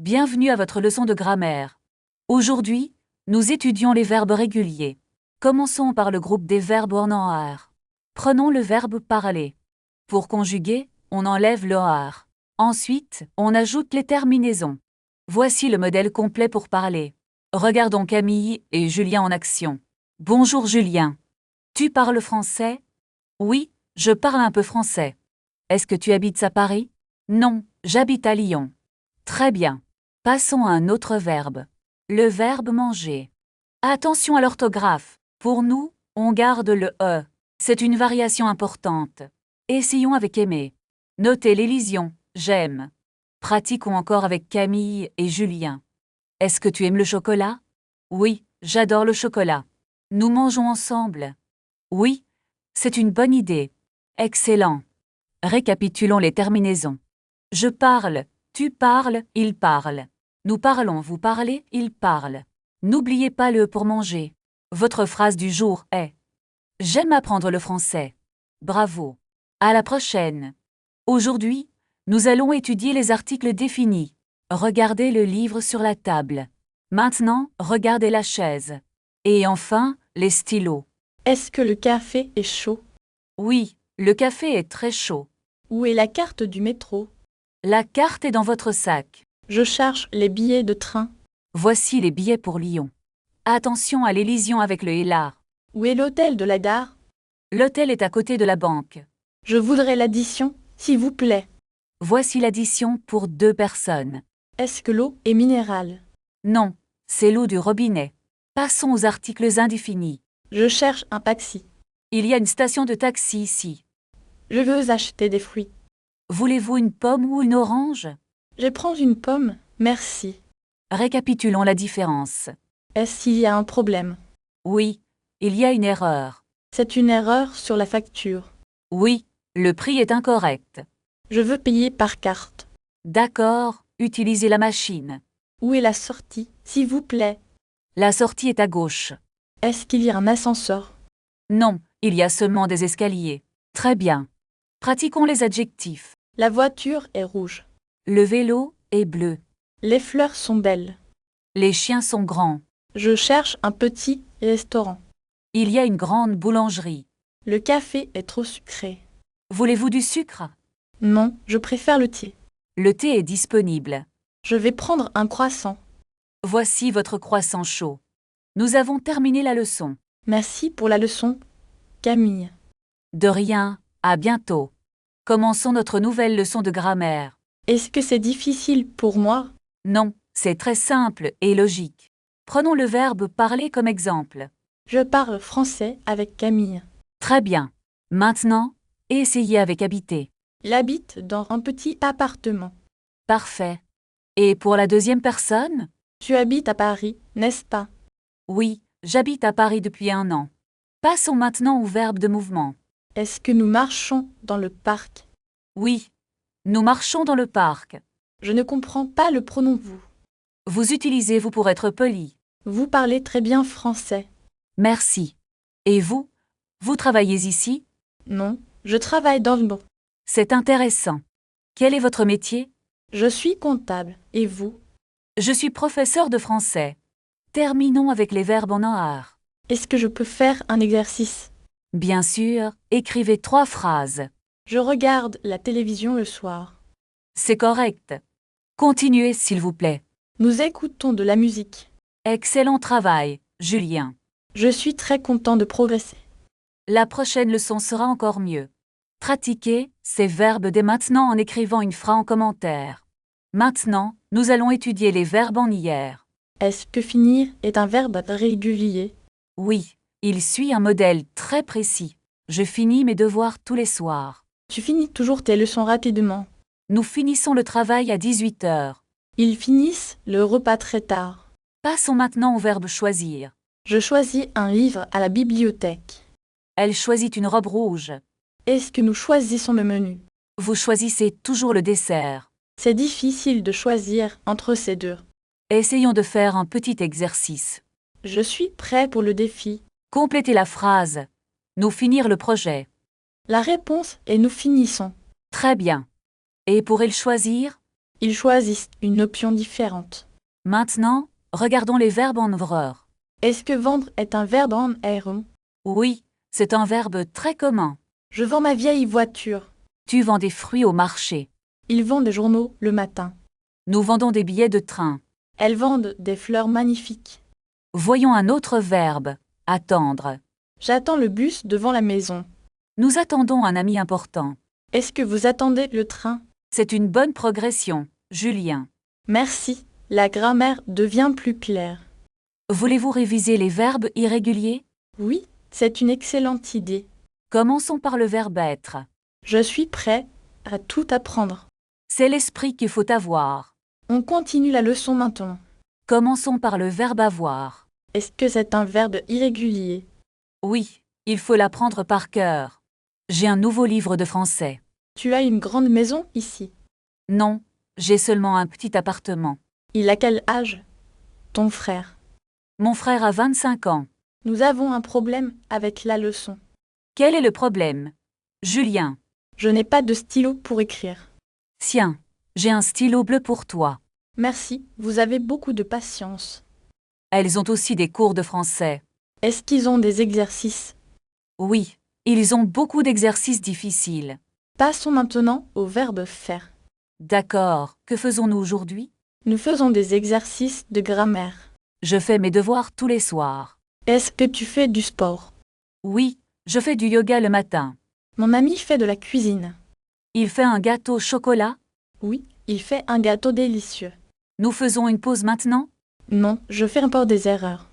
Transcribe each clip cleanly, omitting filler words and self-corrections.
Bienvenue à votre leçon de grammaire. Aujourd'hui, nous étudions les verbes réguliers. Commençons par le groupe des verbes en OR. Prenons le verbe parler. Pour conjuguer, on enlève le OR. Ensuite, on ajoute les terminaisons. Voici le modèle complet pour parler. Regardons Camille et Julien en action. Bonjour Julien. Tu parles français? Oui, je parle un peu français. Est-ce que tu habites à Paris? Non, j'habite à Lyon. Très bien. Passons à un autre verbe. Le verbe manger. Attention à l'orthographe. Pour nous, on garde le E. C'est une variation importante. Essayons avec aimer. Notez l'élision, j'aime. Pratiquons encore avec Camille et Julien. Est-ce que tu aimes le chocolat? Oui, j'adore le chocolat. Nous mangeons ensemble. Oui, c'est une bonne idée. Excellent. Récapitulons les terminaisons. Je parle, tu parles, il parle. Nous parlons, vous parlez, il parle. N'oubliez pas le pour manger. Votre phrase du jour est: j'aime apprendre le français. Bravo. À la prochaine. Aujourd'hui, nous allons étudier les articles définis. Regardez le livre sur la table. Maintenant, regardez la chaise. Et enfin, les stylos. Est-ce que le café est chaud? Oui, le café est très chaud. Où est la carte du métro? La carte est dans votre sac. Je cherche les billets de train. Voici les billets pour Lyon. Attention à l'élision avec le hélas. Où est l'hôtel de la gare? L'hôtel est à côté de la banque. Je voudrais l'addition, s'il vous plaît. Voici l'addition pour 2 personnes. Est-ce que l'eau est minérale? Non, c'est l'eau du robinet. Passons aux articles indéfinis. Je cherche un taxi. Il y a une station de taxi ici. Je veux acheter des fruits. Voulez-vous une pomme ou une orange? Je prends une pomme, merci. Récapitulons la différence. Est-ce qu'il y a un problème? Oui, il y a une erreur. C'est une erreur sur la facture. Oui, le prix est incorrect. Je veux payer par carte. D'accord, utilisez la machine. Où est la sortie, s'il vous plaît? La sortie est à gauche. Est-ce qu'il y a un ascenseur? Non, il y a seulement des escaliers. Très bien. Pratiquons les adjectifs. La voiture est rouge. Le vélo est bleu. Les fleurs sont belles. Les chiens sont grands. Je cherche un petit restaurant. Il y a une grande boulangerie. Le café est trop sucré. Voulez-vous du sucre? Non, je préfère le thé. Le thé est disponible. Je vais prendre un croissant. Voici votre croissant chaud. Nous avons terminé la leçon. Merci pour la leçon, Camille. De rien, à bientôt. Commençons notre nouvelle leçon de grammaire. Est-ce que c'est difficile pour moi? Non, c'est très simple et logique. Prenons le verbe parler comme exemple. Je parle français avec Camille. Très bien. Maintenant, essayez avec habiter. Il habite dans un petit appartement. Parfait. Et pour la deuxième personne? Tu habites à Paris, n'est-ce pas? Oui, j'habite à Paris depuis 1 an. Passons maintenant au verbe de mouvement. Est-ce que nous marchons dans le parc? Oui, nous marchons dans le parc. Je ne comprends pas le pronom vous. Vous utilisez vous pour être poli. Vous parlez très bien français. Merci. Et vous? Vous travaillez ici? Non, je travaille dans le banque. C'est intéressant. Quel est votre métier? Je suis comptable. Et vous? Je suis professeur de français. Terminons avec les verbes en OR. Est-ce que je peux faire un exercice? Bien sûr, écrivez 3 phrases. Je regarde la télévision le soir. C'est correct. Continuez, s'il vous plaît. Nous écoutons de la musique. Excellent travail, Julien. Je suis très content de progresser. La prochaine leçon sera encore mieux. Pratiquez ces verbes dès maintenant en écrivant une phrase en commentaire. Maintenant, nous allons étudier les verbes en IR. Est-ce que finir est un verbe régulier? Oui, il suit un modèle très précis. Je finis mes devoirs tous les soirs. Tu finis toujours tes leçons rapidement. Nous finissons le travail à 18 heures. Ils finissent le repas très tard. Passons maintenant au verbe choisir. Je choisis un livre à la bibliothèque. Elle choisit une robe rouge. Est-ce que nous choisissons le menu? Vous choisissez toujours le dessert. C'est difficile de choisir entre ces deux. Essayons de faire un petit exercice. Je suis prêt pour le défi. Complétez la phrase. Nous finir le projet. La réponse est nous finissons. Très bien. Et pour le choisir? Ils choisissent une option différente. Maintenant, regardons les verbes en ouvreur. Est-ce que vendre est un verbe en aéron? Oui, c'est un verbe très commun. Je vends ma vieille voiture. Tu vends des fruits au marché. Ils vendent des journaux le matin. Nous vendons des billets de train. Elles vendent des fleurs magnifiques. Voyons un autre verbe, attendre. J'attends le bus devant la maison. Nous attendons un ami important. Est-ce que vous attendez le train? C'est une bonne progression, Julien. Merci, la grammaire devient plus claire. Voulez-vous réviser les verbes irréguliers? Oui, c'est une excellente idée. Commençons par le verbe être. Je suis prêt à tout apprendre. C'est l'esprit qu'il faut avoir. On continue la leçon maintenant. Commençons par le verbe avoir. Est-ce que c'est un verbe irrégulier? Oui, il faut l'apprendre par cœur. J'ai un nouveau livre de français. Tu as une grande maison ici. Non, j'ai seulement un petit appartement. Il a quel âge? Ton frère. Mon frère a 25 ans. Nous avons un problème avec la leçon. Quel est le problème? Julien. Je n'ai pas de stylo pour écrire. Tiens, j'ai un stylo bleu pour toi. Merci, vous avez beaucoup de patience. Elles ont aussi des cours de français. Est-ce qu'ils ont des exercices? Oui, ils ont beaucoup d'exercices difficiles. Passons maintenant au verbe faire. D'accord, que faisons-nous aujourd'hui? Nous faisons des exercices de grammaire. Je fais mes devoirs tous les soirs. Est-ce que tu fais du sport? Oui, je fais du yoga le matin. Mon ami fait de la cuisine. Il fait un gâteau au chocolat? Oui, il fait un gâteau délicieux. Nous faisons une pause maintenant? Non, je fais encore des erreurs.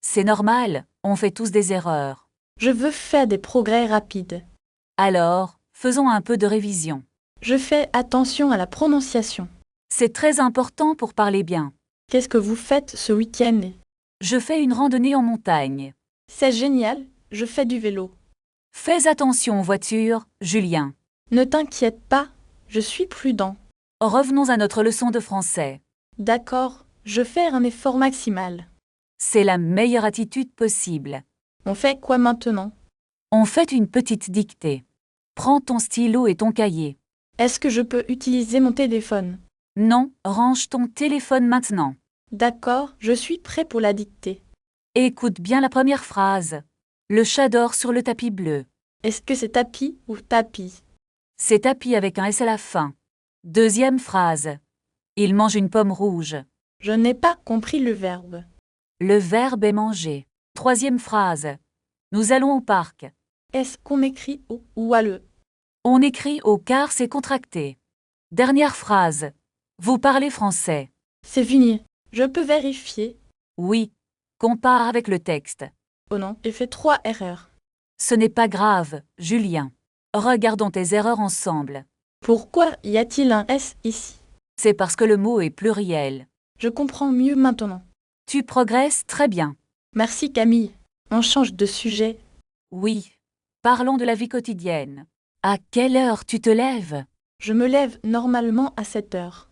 C'est normal, on fait tous des erreurs. Je veux faire des progrès rapides. Alors, faisons un peu de révision. Je fais attention à la prononciation. C'est très important pour parler bien. Qu'est-ce que vous faites ce week-end? Je fais une randonnée en montagne. C'est génial, je fais du vélo. Fais attention aux voitures, Julien. Ne t'inquiète pas, je suis prudent. Revenons à notre leçon de français. D'accord, je fais un effort maximal. C'est la meilleure attitude possible. On fait quoi maintenant? On fait une petite dictée. Prends ton stylo et ton cahier. Est-ce que je peux utiliser mon téléphone? Non, range ton téléphone maintenant. D'accord, je suis prêt pour la dictée. Écoute bien la première phrase. Le chat dort sur le tapis bleu. Est-ce que c'est tapis ou tapis? C'est tapis avec un S à la fin. Deuxième phrase. Il mange une pomme rouge. Je n'ai pas compris le verbe. Le verbe est manger. Troisième phrase. Nous allons au parc. Est-ce qu'on écrit O ou à le? On écrit au car c'est contracté. Dernière phrase. Vous parlez français. C'est fini. Je peux vérifier. Oui. Compare avec le texte. Oh non, j'ai fait 3 erreurs. Ce n'est pas grave, Julien. Regardons tes erreurs ensemble. Pourquoi y a-t-il un S ici? C'est parce que le mot est pluriel. Je comprends mieux maintenant. Tu progresses très bien. Merci Camille. On change de sujet. Oui. Parlons de la vie quotidienne. À quelle heure tu te lèves? Je me lève normalement à 7 heures.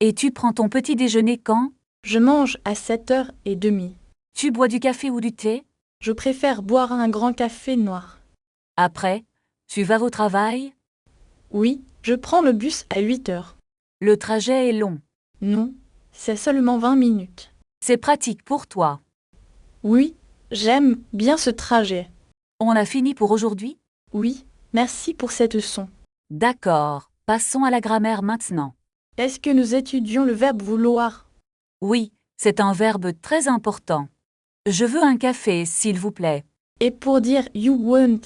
Et tu prends ton petit déjeuner quand? Je mange à 7h30. Tu bois du café ou du thé? Je préfère boire un grand café noir. Après, tu vas au travail? Oui, je prends le bus à 8 heures. Le trajet est long. Non, c'est seulement 20 minutes. C'est pratique pour toi. Oui, j'aime bien ce trajet. On a fini pour aujourd'hui? Oui, merci pour cette leçon. D'accord, passons à la grammaire maintenant. Est-ce que nous étudions le verbe vouloir? Oui, c'est un verbe très important. Je veux un café, s'il vous plaît. Et pour dire you want,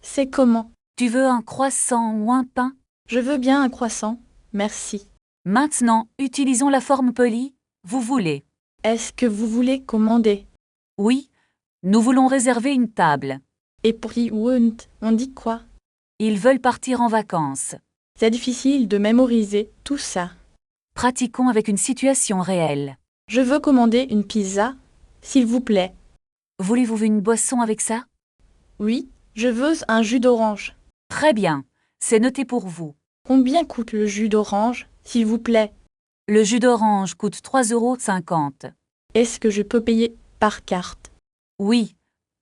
c'est comment? Tu veux un croissant ou un pain? Je veux bien un croissant, merci. Maintenant, utilisons la forme polie. Vous voulez. Est-ce que vous voulez commander? Oui, nous voulons réserver une table. Et pour you want, on dit quoi? Ils veulent partir en vacances. C'est difficile de mémoriser tout ça. Pratiquons avec une situation réelle. Je veux commander une pizza, s'il vous plaît. Voulez-vous une boisson avec ça? Oui, je veux un jus d'orange. Très bien, c'est noté pour vous. Combien coûte le jus d'orange, s'il vous plaît? Le jus d'orange coûte 3,50 €. Est-ce que je peux payer par carte? Oui,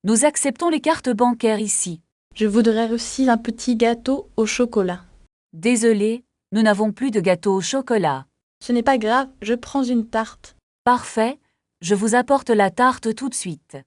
nous acceptons les cartes bancaires ici. Je voudrais aussi un petit gâteau au chocolat. Désolé, nous n'avons plus de gâteau au chocolat. Ce n'est pas grave, je prends une tarte. Parfait, je vous apporte la tarte tout de suite.